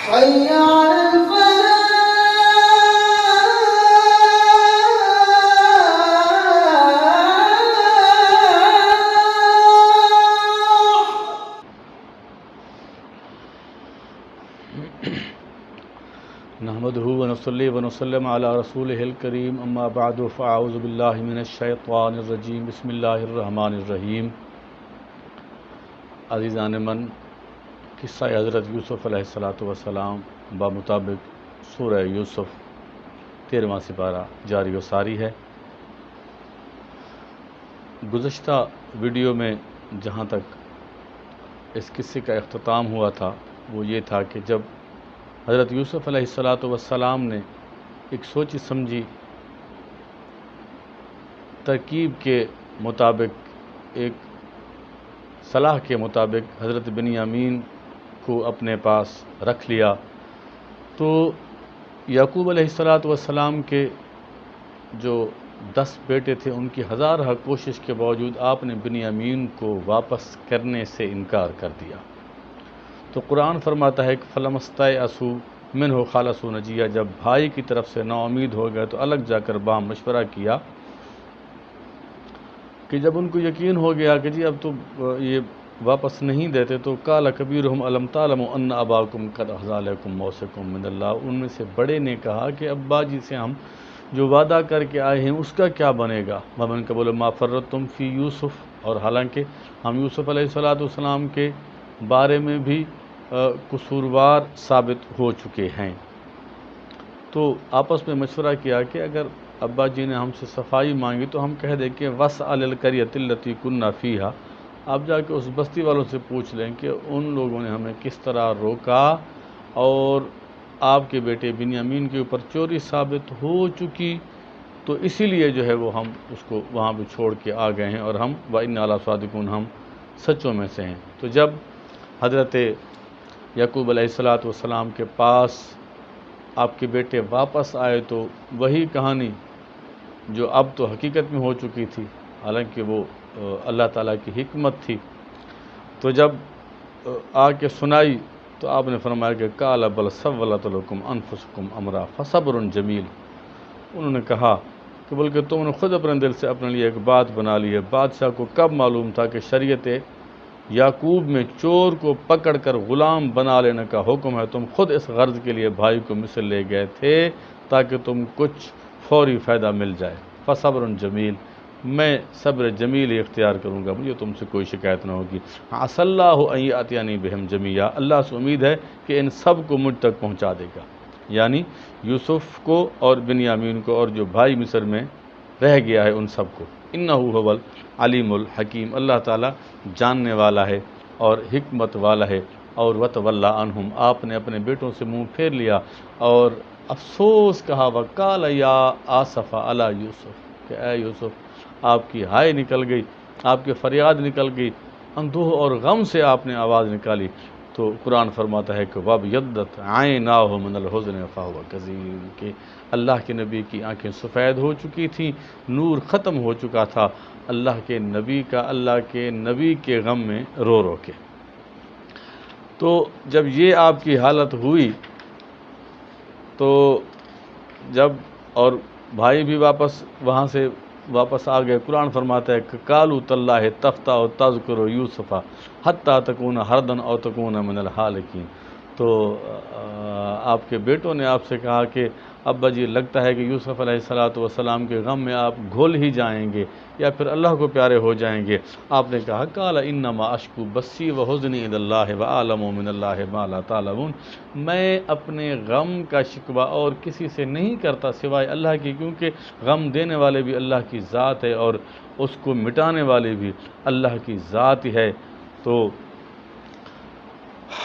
حي على الفلاح. نحمده ونصلي ونسلم على رسوله الكريم اما بعد فاعوذ باللہ من الشیطان الرجیم بسم اللہ الرحمن الرحیم. عزیزان من، قصہ حضرت یوسف علیہ السلام بمطابق سورہ یوسف 13واں سپارہ جاری و ساری ہے. گزشتہ ویڈیو میں جہاں تک اس قصے کا اختتام ہوا تھا وہ یہ تھا کہ جب حضرت یوسف علیہ السلام نے ایک سوچی سمجھی ترکیب کے مطابق، ایک صلاح کے مطابق حضرت بنیامین کو اپنے پاس رکھ لیا، تو یعقوب علیہ السلام کے جو 10 بیٹے تھے ان کی ہزارہ کوشش کے باوجود آپ نے بنیامین کو واپس کرنے سے انکار کر دیا. تو قرآن فرماتا ہے کہ فَلَمَّا اسْتَيْأَسُوا مِنْهُ خَلَصُوا نَجِيًّا، جب بھائی کی طرف سے نا امید ہو گئے تو الگ جا کر باہم مشورہ کیا کہ جب ان کو یقین ہو گیا کہ جی اب تو یہ واپس نہیں دیتے، تو قَالَ كَبِيرُهُمْ أَلَمْ تَعْلَمُوا أَنَّ أَبَاكُمْ قَدْ أَخْذَ عَلَيْكُمْ مَوْثِقًا مِّنَ اللَّهِ، ان میں سے بڑے نے کہا کہ ابا جی سے ہم جو وعدہ کر کے آئے ہیں اس کا کیا بنے گا. وَمَنْ قَبْلُ مَا فَرَّطْتُمْ فِي يُوسُف، اور حالانکہ ہم یوسف علیہ السلام کے بارے میں بھی قصوروار ثابت ہو چکے ہیں. تو آپس میں مشورہ کیا کہ اگر ابا جی نے ہم سے صفائی مانگی تو ہم کہہ دیں کہ وَاسْأَلِ الْقَرْيَةَ الَّتِي كُنَّا فِيهَا، آپ جا کے اس بستی والوں سے پوچھ لیں کہ ان لوگوں نے ہمیں کس طرح روکا اور آپ کے بیٹے بنیامین کے اوپر چوری ثابت ہو چکی، تو اسی لیے جو ہے وہ ہم اس کو وہاں پہ چھوڑ کے آ گئے ہیں اور ہم وَإِنَّا لَصَادِقُونَ، ہم سچوں میں سے ہیں. تو جب حضرت یعقوب علیہ السلام کے پاس آپ کے بیٹے واپس آئے تو وہی کہانی جو اب تو حقیقت میں ہو چکی تھی، حالانکہ وہ اللہ تعالیٰ کی حکمت تھی. تو جب آ کے سنائی تو آپ نے فرمایا کہ قَالَ بَلْ سَوَّلَتْ لَكُمْ أَنفُسُكُمْ أَمْرًا فَصَبْرٌ جَمِيلٌ، انہوں نے کہا کہ بلکہ تم نے خود اپنے دل سے اپنے لیے ایک بات بنا لی ہے. بادشاہ کو کب معلوم تھا کہ شریعت یعقوب میں چور کو پکڑ کر غلام بنا لینے کا حکم ہے. تم خود اس غرض کے لیے بھائی کو مصر لے گئے تھے تاکہ تم کچھ فوری فائدہ مل جائے. فصبر جمیل، میں صبر جمیل ہی اختیار کروں گا، مجھے تم سے کوئی شکایت نہ ہوگی. عسى اللہ ان یأتینی بہم جمیعا، اللہ سے امید ہے کہ ان سب کو مجھ تک پہنچا دے گا، یعنی یوسف کو اور بنیامین کو اور جو بھائی مصر میں رہ گیا ہے ان سب کو. انہ هو العلیم الحکیم، اللہ تعالیٰ جاننے والا ہے اور حکمت والا ہے. اور وتولی عنہم، آپ نے اپنے بیٹوں سے منہ پھیر لیا اور افسوس کہا. وقال یا آسف علی یوسف، کہ اے یوسف آپ کی ہائے نکل گئی، آپ کی فریاد نکل گئی، اندوہ اور غم سے آپ نے آواز نکالی. تو قرآن فرماتا ہے کہ وَابْيَضَّتْ عَيْنَاهُ مِنَ الْحُزْنِ فَهُوَ كَظِيمٌ، کہ اللہ کے نبی کی آنکھیں سفید ہو چکی تھیں، نور ختم ہو چکا تھا اللہ کے نبی کے غم میں رو رو کے. تو جب یہ آپ کی حالت ہوئی تو جب اور بھائی بھی وہاں سے واپس آ گئے، قرآن فرماتا ہے کہ قالوا تاللہ تفتأ تذکر یوسف حتی تکون حردا او تکون من الہالکین. تو آپ کے بیٹوں نے آپ سے کہا کہ ابا جی لگتا ہے کہ یوسف علیہ السلام کے غم میں آپ گھل ہی جائیں گے یا پھر اللہ کو پیارے ہو جائیں گے. آپ نے کہا قال انما اشکو بثی وحزنی الی اللہ واعلم من اللہ ما لا تعلمون، میں اپنے غم کا شکوہ اور کسی سے نہیں کرتا سوائے اللہ کی، کیونکہ غم دینے والے بھی اللہ کی ذات ہے اور اس کو مٹانے والے بھی اللہ کی ذات ہی ہے. تو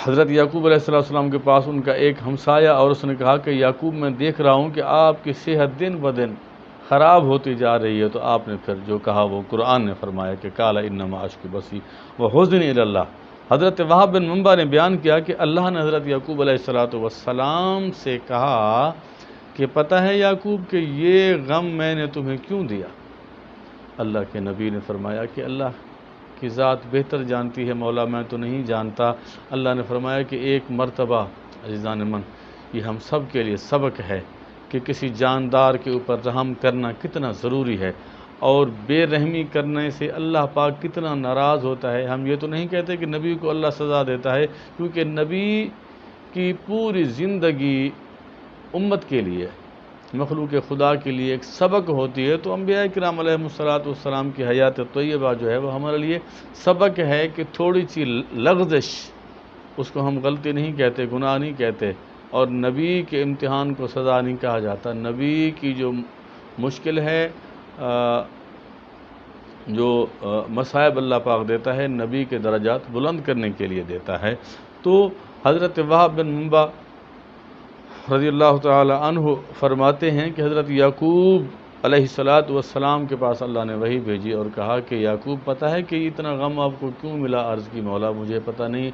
حضرت یعقوب علیہ السلام کے پاس ان کا ایک ہمسایہ اور اس نے کہا کہ یعقوب میں دیکھ رہا ہوں کہ آپ کی صحت دن بدن خراب ہوتی جا رہی ہے. تو آپ نے پھر جو کہا وہ قرآن نے فرمایا کہ قال انما اشکو بثی وحزنی الی اللہ. حضرت وہب بن منبع نے بیان کیا کہ اللہ نے حضرت یعقوب علیہ السلام سے کہا کہ پتہ ہے یعقوب کہ یہ غم میں نے تمہیں کیوں دیا. اللہ کے نبی نے فرمایا کہ اللہ کی ذات بہتر جانتی ہے مولا، میں تو نہیں جانتا. اللہ نے فرمایا کہ ایک مرتبہ عزیزان من، یہ ہم سب کے لیے سبق ہے کہ کسی جاندار کے اوپر رحم کرنا کتنا ضروری ہے، اور بے رحمی کرنے سے اللہ پاک کتنا ناراض ہوتا ہے۔ ہم یہ تو نہیں کہتے کہ نبی کو اللہ سزا دیتا ہے، کیونکہ نبی کی پوری زندگی امت کے لیے، مخلوق خدا کے لیے ایک سبق ہوتی ہے، تو انبیاء کرام علیہ السلام کی حیات طیبہ جو ہے وہ ہمارے لیے سبق ہے کہ تھوڑی سی لغزش، اس کو ہم غلطی نہیں کہتے، گناہ نہیں کہتے، اور نبی کے امتحان کو سزا نہیں کہا جاتا۔ نبی کی جو مشکل ہے، جو مصائب اللہ پاک دیتا ہے، نبی کے درجات بلند کرنے کے لیے دیتا ہے۔ تو حضرت وہب بن منبع رضی اللہ تعالی عنہ فرماتے ہیں کہ حضرت یعقوب علیہ السلام کے پاس اللہ نے وحی بھیجی اور کہا کہ یعقوب، پتہ ہے کہ اتنا غم آپ کو کیوں ملا؟ عرض کی مولا مجھے پتہ نہیں۔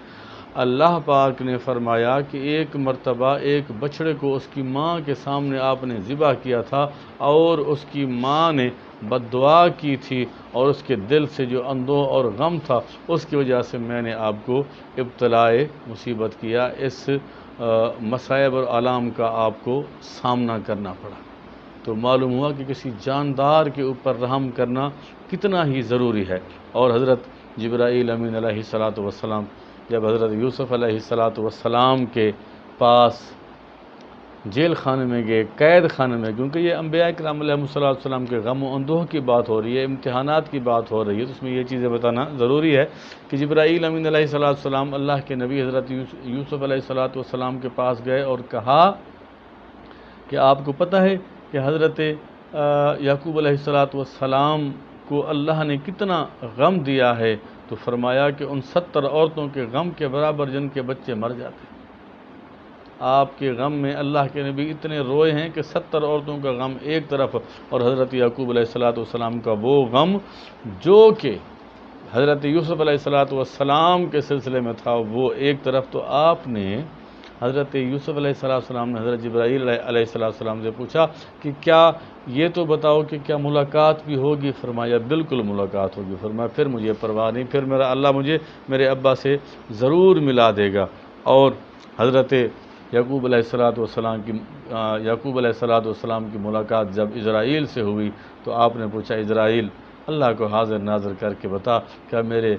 اللہ پاک نے فرمایا کہ ایک مرتبہ ایک بچڑے کو اس کی ماں کے سامنے آپ نے ذبح کیا تھا، اور اس کی ماں نے بد دعا کی تھی، اور اس کے دل سے جو اندوہ اور غم تھا، اس کی وجہ سے میں نے آپ کو ابتلائے مصیبت کیا، اس مصائب اور آلام کا آپ کو سامنا کرنا پڑا۔ تو معلوم ہوا کہ کسی جاندار کے اوپر رحم کرنا کتنا ہی ضروری ہے۔ اور حضرت جبرائیل امین علیہ السلام جب حضرت یوسف علیہ السلام کے پاس جیل خانے میں گئے، قید خانے میں، کیونکہ یہ انبیاء کرام علیہ السلام کے غم و اندوہ کی بات ہو رہی ہے، امتحانات کی بات ہو رہی ہے، تو اس میں یہ چیزیں بتانا ضروری ہے کہ جبرائیل امین علیہ السلام اللہ کے نبی حضرت یوسف علیہ السلام کے پاس گئے اور کہا کہ آپ کو پتہ ہے کہ حضرت یعقوب علیہ السلام کو اللہ نے کتنا غم دیا ہے؟ تو فرمایا کہ ان 70 عورتوں کے غم کے برابر جن کے بچے مر جاتے ہیں۔ آپ کے غم میں اللہ کے نبی اتنے روئے ہیں کہ 70 عورتوں کا غم ایک طرف، اور حضرت یعقوب علیہ السلام کا وہ غم جو کہ حضرت یوسف علیہ السلام کے سلسلے میں تھا وہ ایک طرف۔ تو آپ نے حضرت یوسف علیہ السلام نے حضرت جبرائیل علیہ السلام سے پوچھا کہ کیا یہ تو بتاؤ کہ کیا ملاقات بھی ہوگی؟ فرمایا بالکل ملاقات ہوگی۔ فرمایا پھر مجھے پرواہ نہیں، پھر میرا اللہ مجھے میرے ابا سے ضرور ملا دے گا۔ اور حضرت یعقوب علیہ السلام کی ملاقات جب اسرائیل سے ہوئی تو آپ نے پوچھا اسرائیل اللہ کو حاضر ناظر کر کے بتا، کیا میرے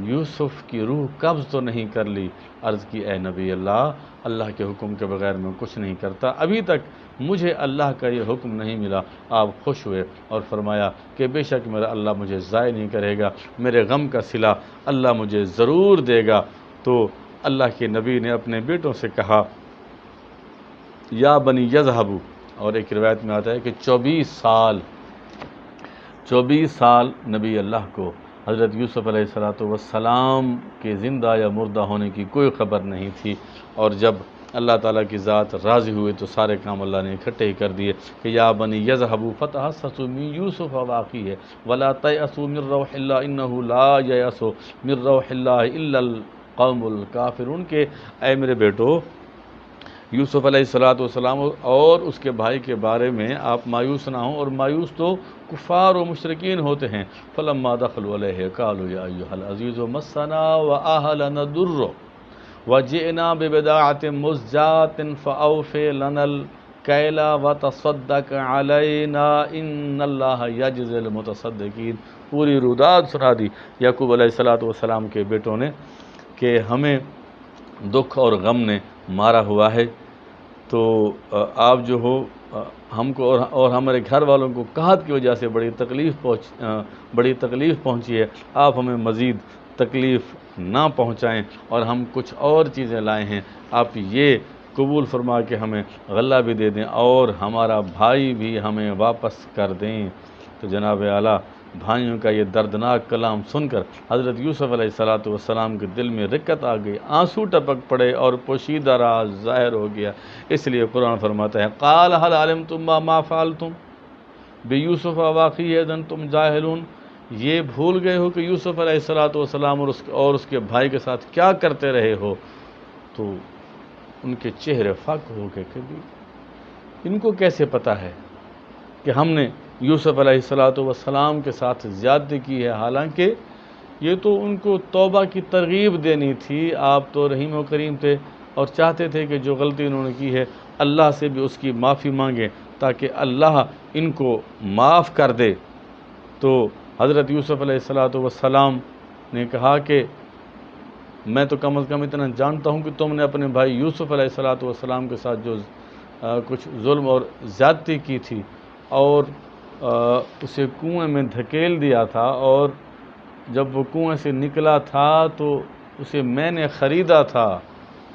یوسف کی روح قبض تو نہیں کر لی؟ عرض کی اے نبی اللہ کے حکم کے بغیر میں کچھ نہیں کرتا، ابھی تک مجھے اللہ کا یہ حکم نہیں ملا۔ آپ خوش ہوئے اور فرمایا کہ بے شک میرا اللہ مجھے ضائع نہیں کرے گا، میرے غم کا صلہ اللہ مجھے ضرور دے گا۔ تو اللہ کے نبی نے اپنے بیٹوں سے کہا یا بنی یذہبوا، اور ایک روایت میں آتا ہے کہ 24 سال نبی اللہ کو حضرت یوسف علیہ السلام کے زندہ یا مردہ ہونے کی کوئی خبر نہیں تھی، اور جب اللہ تعالیٰ کی ذات راضی ہوئے تو سارے کام اللہ نے اکٹھے ہی کر دیے کہ یا بنی یذہبوا فتحسسوا من یوسف واخیہ ولا تیأسوا من روح اللہ انہ لا ییأس من روح اللہ الا القوم الکافرون، کہ اے میرے بیٹو یوسف علیہ السلام اور اس کے بھائی کے بارے میں آپ مایوس نہ ہوں، اور مایوس تو کفار و مشرکین ہوتے ہیں۔ فلما دخلوا علیہ قالوا یا ایھا العزیز مسنا واہلنا الضر وجئنا ببضاعۃ مزجاۃ فاوف لنا الکیل وتصدق علینا ان اللہ یجزی المتصدقین۔ پوری روداد سنا دی یعقوب علیہ السلام کے بیٹوں نے کہ ہمیں دکھ اور غم نے مارا ہوا ہے، تو آپ جو ہو ہم کو اور ہمارے گھر والوں کو قحط کی وجہ سے بڑی تکلیف پہنچی ہے، آپ ہمیں مزید تکلیف نہ پہنچائیں، اور ہم کچھ اور چیزیں لائے ہیں، آپ یہ قبول فرما کے ہمیں غلہ بھی دے دیں اور ہمارا بھائی بھی ہمیں واپس کر دیں۔ تو جناب اعلیٰ بھائیوں کا یہ دردناک کلام سن کر حضرت یوسف علیہ السلام کے دل میں رقت آ گئی، آنسو ٹپک پڑے اور پوشیدہ راز ظاہر ہو گیا۔ اس لیے قرآن فرماتا ہے قال هل علمتم ما فعلتم بیوسف واخیہ اذ انتم جاہلون، یہ بھول گئے ہو کہ یوسف علیہ السلام اور اس کے بھائی کے ساتھ کیا کرتے رہے ہو؟ تو ان کے چہرے فاق ہو گئے، کبھی ان کو کیسے پتہ ہے کہ ہم نے یوسف علیہ السلام کے ساتھ زیادتی کی ہے؟ حالانکہ یہ تو ان کو توبہ کی ترغیب دینی تھی، آپ تو رحیم و کریم تھے، اور چاہتے تھے کہ جو غلطی انہوں نے کی ہے اللہ سے بھی اس کی معافی مانگیں تاکہ اللہ ان کو معاف کر دے۔ تو حضرت یوسف علیہ السلام نے کہا کہ میں تو کم از کم اتنا جانتا ہوں کہ تم نے اپنے بھائی یوسف علیہ السلام کے ساتھ جو کچھ ظلم اور زیادتی کی تھی اور اسے کنویں میں دھکیل دیا تھا، اور جب وہ کنویں سے نکلا تھا تو اسے میں نے خریدا تھا۔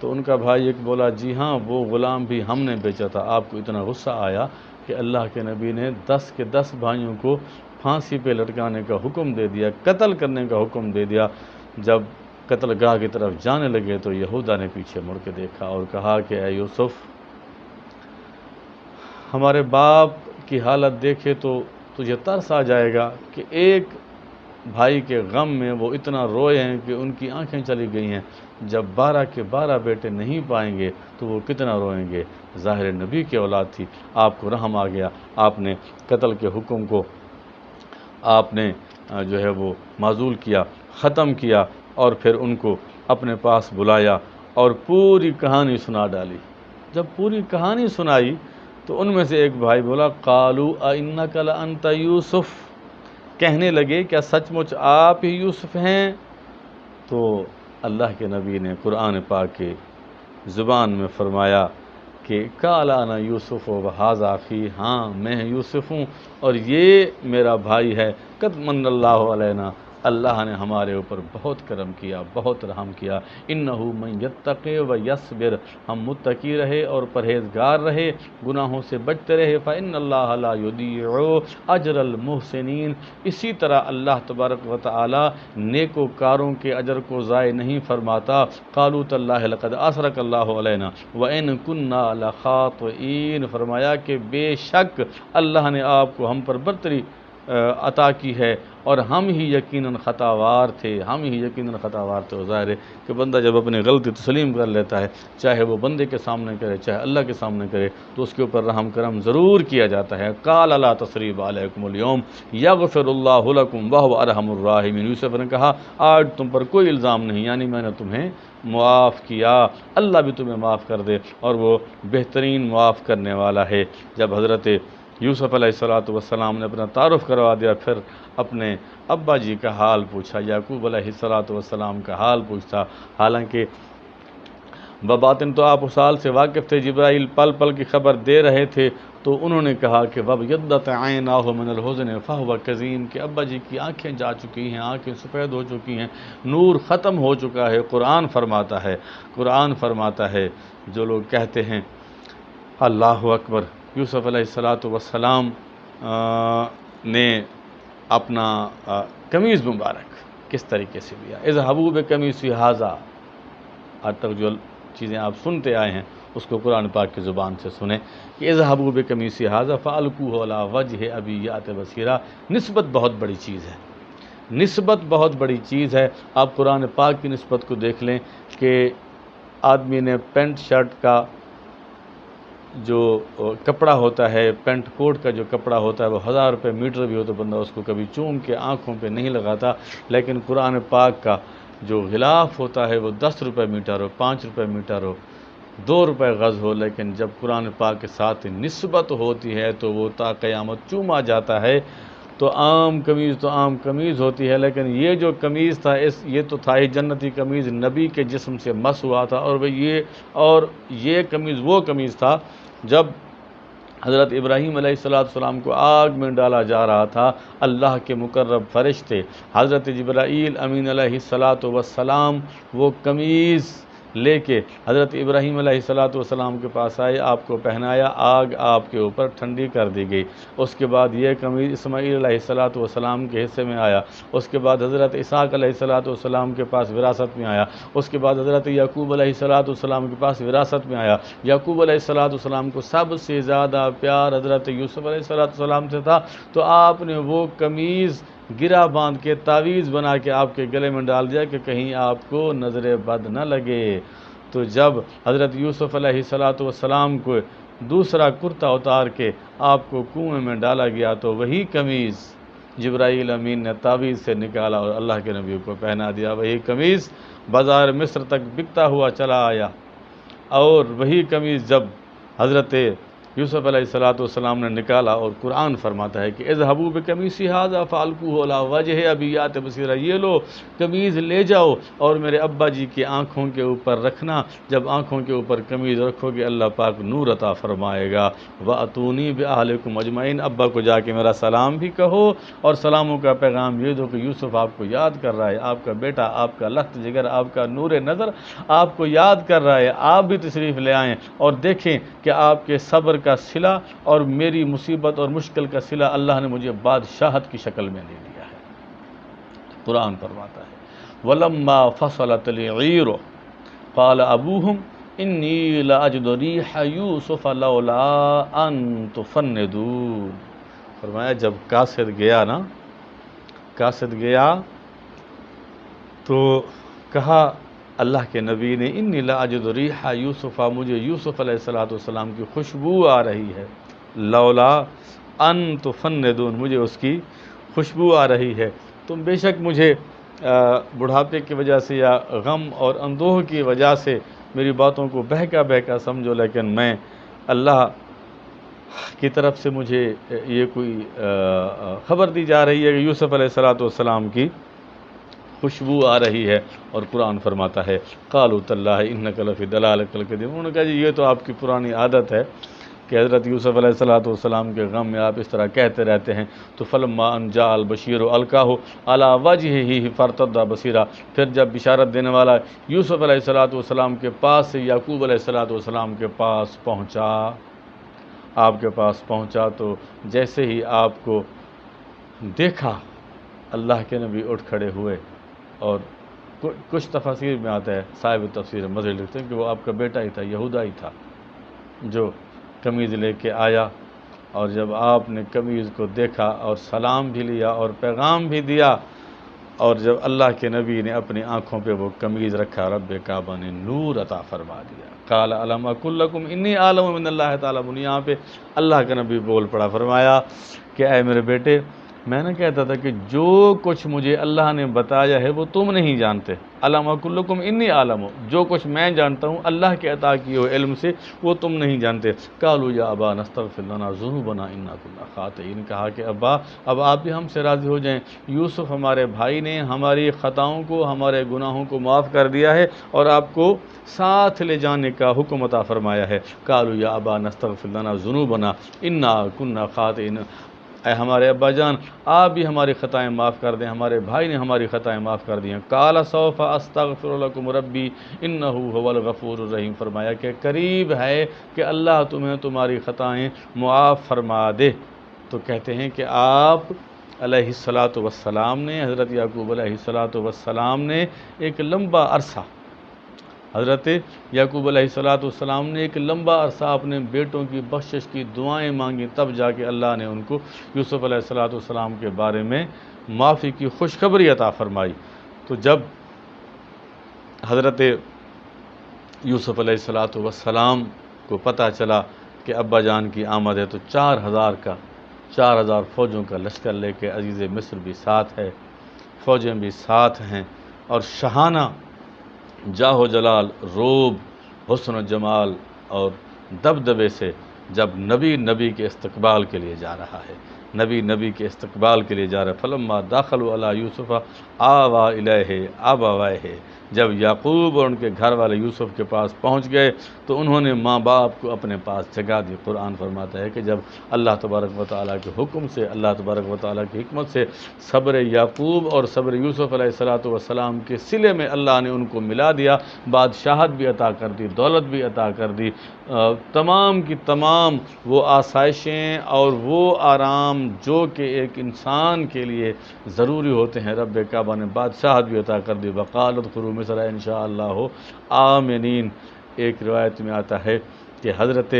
تو ان کا بھائی ایک بولا جی ہاں وہ غلام بھی ہم نے بیچا تھا۔ آپ کو اتنا غصہ آیا کہ اللہ کے نبی نے 10 کے 10 بھائیوں کو پھانسی پہ لٹکانے کا حکم دے دیا، قتل کرنے کا حکم دے دیا۔ جب قتل گاہ کی طرف جانے لگے تو یہودا نے پیچھے مڑ کے دیکھا اور کہا کہ اے یوسف، ہمارے باپ کی حالت دیکھے تو تجھے ترس آ جائے گا کہ ایک بھائی کے غم میں وہ اتنا روئے ہیں کہ ان کی آنکھیں چلی گئی ہیں۔ جب 12 کے 12 بیٹے نہیں پائیں گے تو وہ کتنا روئیں گے۔ ظاہر نبی کی اولاد تھی، آپ کو رحم آ گیا، آپ نے قتل کے حکم کو آپ نے جو ہے وہ معزول کیا، ختم کیا، اور پھر ان کو اپنے پاس بلایا اور پوری کہانی سنا ڈالی۔ جب پوری کہانی سنائی تو ان میں سے ایک بھائی بولا قالوا اِنَّكَ لَأَنْتَ یوسف، کہنے لگے کیا سچ مچ آپ ہی یوسف ہیں؟ تو اللہ کے نبی نے قرآن پاک کے زبان میں فرمایا کہ قال انا یوسف وھذا اخی، ہاں میں یوسف ہوں اور یہ میرا بھائی ہے۔ قد من اللہ علینا، اللہ نے ہمارے اوپر بہت کرم کیا، بہت رحم کیا۔ انہ من یتقی و یصبر، ہم متقی رہے اور پرہیزگار رہے، گناہوں سے بچتے رہے۔ فإن اللہ لا یضیع اجر المحسنین، اسی طرح اللہ تبارک و تعالی نیکوکاروں کے اجر کو ضائع نہیں فرماتا۔ قالوا تاللہ لقد اثرک اللہ علینا وان کنا لخاطئین، فرمایا کہ بے شک اللہ نے آپ کو ہم پر برتری عطا کی ہے اور ہم ہی یقیناً خطاوار تھے، ہم ہی یقیناً خطاوار تھے۔ ظاہر ہے کہ بندہ جب اپنی غلطی تسلیم کر لیتا ہے، چاہے وہ بندے کے سامنے کرے چاہے اللہ کے سامنے کرے، تو اس کے اوپر رحم کرم ضرور کیا جاتا ہے۔ قال لا تثریب علیکم اليوم یغفر اللہ لکم وہو ارحم الراحمین، یوسف نے کہا آج تم پر کوئی الزام نہیں، یعنی میں نے تمہیں معاف کیا، اللہ بھی تمہیں معاف کر دے اور وہ بہترین معاف کرنے والا ہے۔ جب حضرت یوسف علیہ السلام نے اپنا تعارف کروا دیا، پھر اپنے ابا جی کا حال پوچھا، یعقوب علیہ السلام کا حال پوچھا۔ حالانکہ بباطن تو آپ اس حال سے واقف تھے، جبرائیل پل پل کی خبر دے رہے تھے، تو انہوں نے کہا کہ وَابْيَضَّتْ عَيْنَاهُ مِنَ الْحُزْنِ فَهُوَ كَظِيمٌ، کہ ابا جی کی آنکھیں جا چکی ہیں، آنکھیں سفید ہو چکی ہیں، نور ختم ہو چکا ہے۔ قرآن فرماتا ہے جو لوگ کہتے ہیں اللہ اکبر، یوسف علیہ السلام نے اپنا قمیض مبارک کس طریقے سے لیا، اذهبوا بقمیصی ھذا، آج تک جو چیزیں آپ سنتے آئے ہیں اس کو قرآن پاک کی زبان سے سنیں کہ اذهبوا بقمیصی ھذا فألقوه علی وجہ ابی یأت بصیرا۔ نسبت بہت بڑی چیز ہے، نسبت بہت بڑی چیز ہے۔ آپ قرآن پاک کی نسبت کو دیکھ لیں کہ آدمی نے پینٹ شرٹ کا جو کپڑا ہوتا ہے، پینٹ کوٹ کا جو کپڑا ہوتا ہے، وہ 1000 روپے میٹر بھی ہو تو بندہ اس کو کبھی چوم کے آنکھوں پہ نہیں لگاتا، لیکن قرآن پاک کا جو غلاف ہوتا ہے وہ 10 روپے میٹر ہو، 5 روپے میٹر ہو، 2 روپے گز ہو، لیکن جب قرآن پاک کے ساتھ نسبت ہوتی ہے تو وہ تا قیامت چوما جاتا ہے۔ تو عام قمیض ہوتی ہے، لیکن یہ جو قمیض تھا یہ تو تھا ہی جنتی قمیض، نبی کے جسم سے مس ہوا تھا، اور یہ قمیض وہ قمیض تھا جب حضرت ابراہیم علیہ السلام کو آگ میں ڈالا جا رہا تھا، اللہ کے مقرب فرشتے حضرت جبرائیل امین علیہ السلام وہ قمیض لے کے حضرت ابراہیم علیہ السلام کے پاس آئے، آپ کو پہنایا، آگ آپ کے اوپر ٹھنڈی کر دی گئی۔ اس کے بعد یہ قمیض اسماعیل علیہ السلام کے حصے میں آیا، اس کے بعد حضرت اسحاق علیہ السلام کے پاس وراثت میں آیا، اس کے بعد حضرت یعقوب علیہ السلام کے پاس وراثت میں آیا۔ یعقوب علیہ السلام کو سب سے زیادہ پیار حضرت یوسف علیہ السلام سے تھا، تو آپ نے وہ قمیض گرا باندھ کے تعویذ بنا کے آپ کے گلے میں ڈال دیا کہ کہیں آپ کو نظر بد نہ لگے۔ تو جب حضرت یوسف علیہ السلام کو دوسرا کرتا اتار کے آپ کو کنویں میں ڈالا گیا تو وہی قمیض جبرائیل امین نے تعویذ سے نکالا اور اللہ کے نبی کو پہنا دیا۔ وہی قمیض بازار مصر تک بکتا ہوا چلا آیا، اور وہی قمیض جب حضرت یوسف علیہ السلام نے نکالا، اور قرآن فرماتا ہے کہ اذهبوا بقمیصی ھذا فالقوہ علی وجہ ابیات بصیرہ، یہ لو قمیض لے جاؤ اور میرے ابا جی کی آنکھوں کے اوپر رکھنا، جب آنکھوں کے اوپر قمیض رکھو گے اللہ پاک نور عطا فرمائے گا۔ وَأْتُونِي بِأَهْلِكُمْ أَجْمَعِينَ، ابا کو جا کے میرا سلام بھی کہو، اور سلاموں کا پیغام یہ دو کہ یوسف آپ کو یاد کر رہا ہے، آپ کا بیٹا، آپ کا لخت جگر، آپ کا نور نظر آپ کو یاد کر رہا ہے، آپ بھی تشریف لے آئیں اور دیکھیں کہ آپ کے صبر کا صلہ اور میری مصیبت اور مشکل کا صلہ اللہ نے مجھے بادشاہت کی شکل میں دے دیا ہے۔ قرآن فرماتا ہے وَلَمَّا فَصَلَتِ الْعِيرُ قَالَ أَبُوهُمْ إِنِّي لَأَجِدُ رِيحَ يُوسُفَ لَوْلَا أَن تُفَنِّدُونِ، فرمایا جب قاصد گیا تو کہا اللہ کے نبی نے انی لاجد ریح یوسف، مجھے یوسف علیہ السلام کی خوشبو آ رہی ہے، لولا ان تفندون، مجھے اس کی خوشبو آ رہی ہے، تم بے شک مجھے بڑھاپے کی وجہ سے یا غم اور اندوہ کی وجہ سے میری باتوں کو بہکا سمجھو، لیکن میں اللہ کی طرف سے مجھے یہ کوئی خبر دی جا رہی ہے کہ یوسف علیہ السلام کی خوشبو آ رہی ہے۔ اور قرآن فرماتا ہے قالوا تاللہ انک لفی ضلالک القدیم، انہوں نے کہا جی یہ تو آپ کی پرانی عادت ہے کہ حضرت یوسف علیہ السلام کے غم میں آپ اس طرح کہتے رہتے ہیں۔ تو فلما ان جاء البشیر القاہ علی وجہہ فارتد بصیرا، پھر جب بشارت دینے والا یوسف علیہ السلام کے پاس سے یعقوب علیہ السلام کے پاس پہنچا، آپ کے پاس پہنچا تو جیسے ہی آپ کو دیکھا اللہ کے نبی اٹھ کھڑے ہوئے، اور کچھ تفاسیر میں آتا ہے، صاحب تفسیر مظہر لکھتے ہیں کہ وہ آپ کا بیٹا ہی تھا، یہودا ہی تھا جو قمیض لے کے آیا، اور جب آپ نے قمیض کو دیکھا اور سلام بھی لیا اور پیغام بھی دیا، اور جب اللہ کے نبی نے اپنی آنکھوں پہ وہ قمیض رکھا، رب کعبہ نے نور عطا فرما دیا۔ قال الم اقل لکم انی اعلم من اللہ تعالی، یہاں پہ اللہ کا نبی بول پڑا، فرمایا کہ اے میرے بیٹے، میں نے کہتا تھا کہ جو کچھ مجھے اللہ نے بتایا ہے وہ تم نہیں جانتے، الم اقل لکم انی اعلم، جو کچھ میں جانتا ہوں اللہ کے عطا کیے ہوئے علم سے وہ تم نہیں جانتے۔ قالوا یا ابا نستغفر لنا ذنوبنا انا کنا خاطئین، کہا کہ ابا اب آپ بھی ہم سے راضی ہو جائیں، یوسف ہمارے بھائی نے ہماری خطاؤں کو، ہمارے گناہوں کو معاف کر دیا ہے اور آپ کو ساتھ لے جانے کا حکم عطا فرمایا ہے۔ قالوا یا ابا نستغفر لنا ذنوبنا انا کنا خاطئین، اے ہمارے ابا جان آپ بھی ہماری خطائیں معاف کر دیں، ہمارے بھائی نے ہماری خطائیں معاف کر دی ہیں۔ قال سوف استغفر لکم ربی انہ هو الغفور الرحیم، فرمایا کہ قریب ہے کہ اللہ تمہیں تمہاری خطائیں معاف فرما دے۔ تو کہتے ہیں کہ آپ علیہ السلام نے، حضرت یعقوب علیہ السلام نے ایک لمبا عرصہ، حضرت یعقوب علیہ السلام نے ایک لمبا عرصہ اپنے بیٹوں کی بخشش کی دعائیں مانگی، تب جا کے اللہ نے ان کو یوسف علیہ السلام کے بارے میں معافی کی خوشخبری عطا فرمائی۔ تو جب حضرت یوسف علیہ السلام کو پتہ چلا کہ ابا جان کی آمد ہے، تو 4000 فوجوں کا لشکر لے کے عزیز مصر بھی ساتھ ہے، فوجیں بھی ساتھ ہیں، اور شاہانہ جاہ و جلال، روب، حسن و جمال اور دبدبے سے جب نبی کے استقبال کے لیے جا رہا ہے، نبی کے استقبال کے لیے جا رہا ہے۔ فلما داخلوا علی یوسف آوا الیہ ابویہ، جب یعقوب اور ان کے گھر والے یوسف کے پاس پہنچ گئے تو انہوں نے ماں باپ کو اپنے پاس جگہ دی۔ قرآن فرماتا ہے کہ جب اللہ تبارک و تعالیٰ کے حکم سے، اللہ تبارک و تعالیٰ کی حکمت سے صبر یعقوب اور صبر یوسف علیہ السلام کے صلے میں اللہ نے ان کو ملا دیا، بادشاہت بھی عطا کر دی، دولت بھی عطا کر دی، تمام کی تمام وہ آسائشیں اور وہ آرام جو کہ ایک انسان کے لیے ضروری ہوتے ہیں، رب کعبہ نے بادشاہت بھی عطا کر دی۔ وقالت ادخلوا مصر انشاءاللہ آمنین، ایک روایت میں آتا ہے کہ حضرت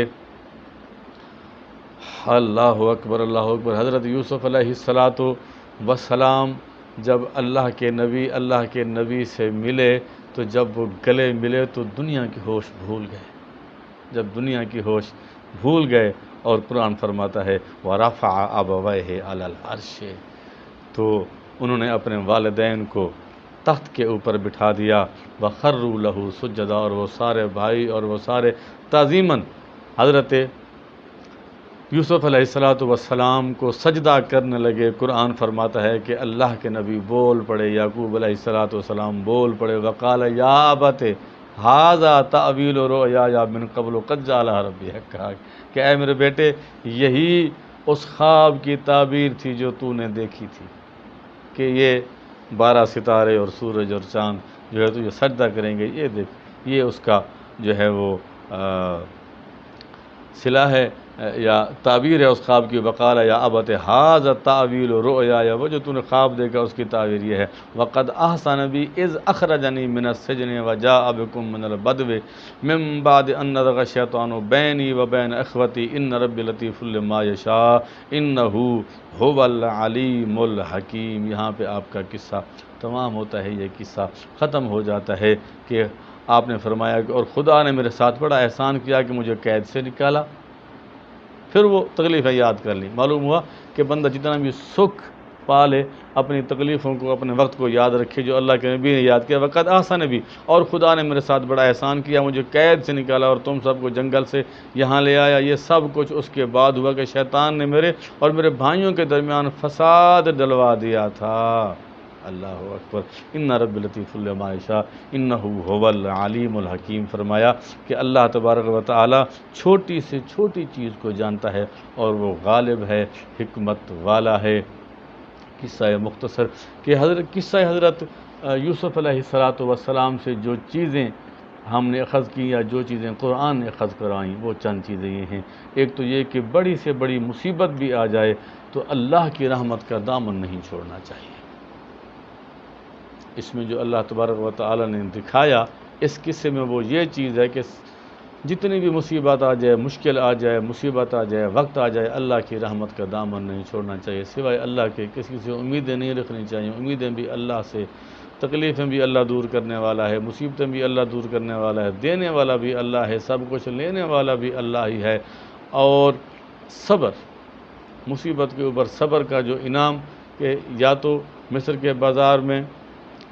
اللہ اکبر حضرت یوسف علیہ السلام جب اللہ کے نبی سے ملے تو جب وہ گلے ملے تو دنیا کی ہوش بھول گئے، اور قرآن فرماتا ہے وَرَفَعَ أَبَوَيْهِ عَلَى الْعَرْشِ، تو انہوں نے اپنے والدین کو تخت کے اوپر بٹھا دیا، وَخَرُّوا لَهُ سُجَّدًا، اور وہ سارے بھائی اور وہ سارے تعظیماً حضرت یوسف علیہ السلام کو سجدہ کرنے لگے۔ قرآن فرماتا ہے کہ اللہ کے نبی بول پڑے، یعقوب علیہ السلام بول پڑے، وَقَالَ يَا أَبَتِ هَذَا تَأْوِيلُ رُؤْيَايَ مِن قَبْلُ قَدْ جَعَلَهَا رَبِّي حَقًّا، کہ اے میرے بیٹے یہی اس خواب کی تعبیر تھی جو تو نے دیکھی تھی کہ یہ 12 ستارے اور سورج اور چاند جو ہے تو یہ سجدہ کریں گے، یہ دیکھ، یہ اس کا جو ہے وہ صلہ ہے یا تعبیر ہے اس خواب کی۔ وقال یا ابت ھذا تاویل رؤیا، وہ جو تو نے خواب دیکھا اس کی تعبیر یہ ہے۔ وقد احسن بی اذ اخرجنی من السجن وجاء بکم من البدو من بعد ان نزغ الشیطان بینی وبین اخوتی ان ربی لطیف لما یشاء انہ هو العلیم الحکیم۔ یہاں پہ آپ کا قصہ تمام ہوتا ہے، یہ قصہ ختم ہو جاتا ہے کہ آپ نے فرمایا کہ اور خدا نے میرے ساتھ بڑا احسان کیا کہ مجھے قید سے نکالا۔ پھر وہ تکلیفیں یاد کر لیں۔ معلوم ہوا کہ بندہ جتنا بھی سکھ پالے اپنی تکلیفوں کو، اپنے وقت کو یاد رکھے جو اللہ کے نبی نے یاد کیا۔ وقت احسن بھی، اور خدا نے میرے ساتھ بڑا احسان کیا، مجھے قید سے نکالا اور تم سب کو جنگل سے یہاں لے آیا۔ یہ سب کچھ اس کے بعد ہوا کہ شیطان نے میرے اور میرے بھائیوں کے درمیان فساد ڈلوا دیا تھا۔ اللہ اکبر۔ ان رب لطیف لما یشاء انہ هو العلیم الحکیم۔ فرمایا کہ اللہ تبارک و تعالی چھوٹی سے چھوٹی چیز کو جانتا ہے اور وہ غالب ہے، حکمت والا ہے۔ قصہ مختصر کہ قصہ حضرت یوسف علیہ السلام سے جو چیزیں ہم نے اخذ کی یا جو چیزیں قرآن نے اخذ کرائیں وہ چند چیزیں یہ ہیں۔ ایک تو یہ کہ بڑی سے بڑی مصیبت بھی آ جائے تو اللہ کی رحمت کا دامن نہیں چھوڑنا چاہیے۔ اس میں جو اللہ تبارک و تعالی نے دکھایا اس قصے میں وہ یہ چیز ہے کہ جتنی بھی مصیبت آ جائے، مشکل آ جائے، مصیبت آ جائے، وقت آ جائے، اللہ کی رحمت کا دامن نہیں چھوڑنا چاہیے، سوائے اللہ کے کسی سے امیدیں نہیں رکھنی چاہیے۔ امیدیں بھی اللہ سے، تکلیفیں بھی اللہ دور کرنے والا ہے، مصیبتیں بھی اللہ دور کرنے والا ہے، دینے والا بھی اللہ ہے، سب کچھ لینے والا بھی اللہ ہی ہے۔ اور صبر، مصیبت کے اوپر صبر کا جو انعام کہ یا تو مصر کے بازار میں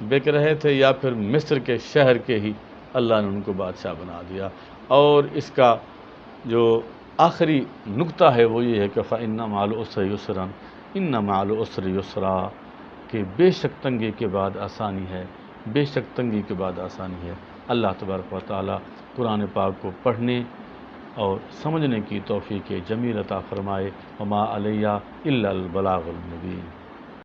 بک رہے تھے یا پھر مصر کے شہر کے ہی اللہ نے ان کو بادشاہ بنا دیا۔ اور اس کا جو آخری نقطہ ہے وہ یہ ہے کہ فَإِنَّ مَعَ الْعُسْرِ يُسْرًا إِنَّ مَعَ الْعُسْرِ يُسْرًا، کہ بے شک تنگی کے بعد آسانی ہے، بے شک تنگی کے بعد آسانی ہے۔ اللہ تبارک و تعالی قرآن پاک کو پڑھنے اور سمجھنے کی توفیق جمیل عطا فرمائے۔ وما علیہ الا البلاغ المبین۔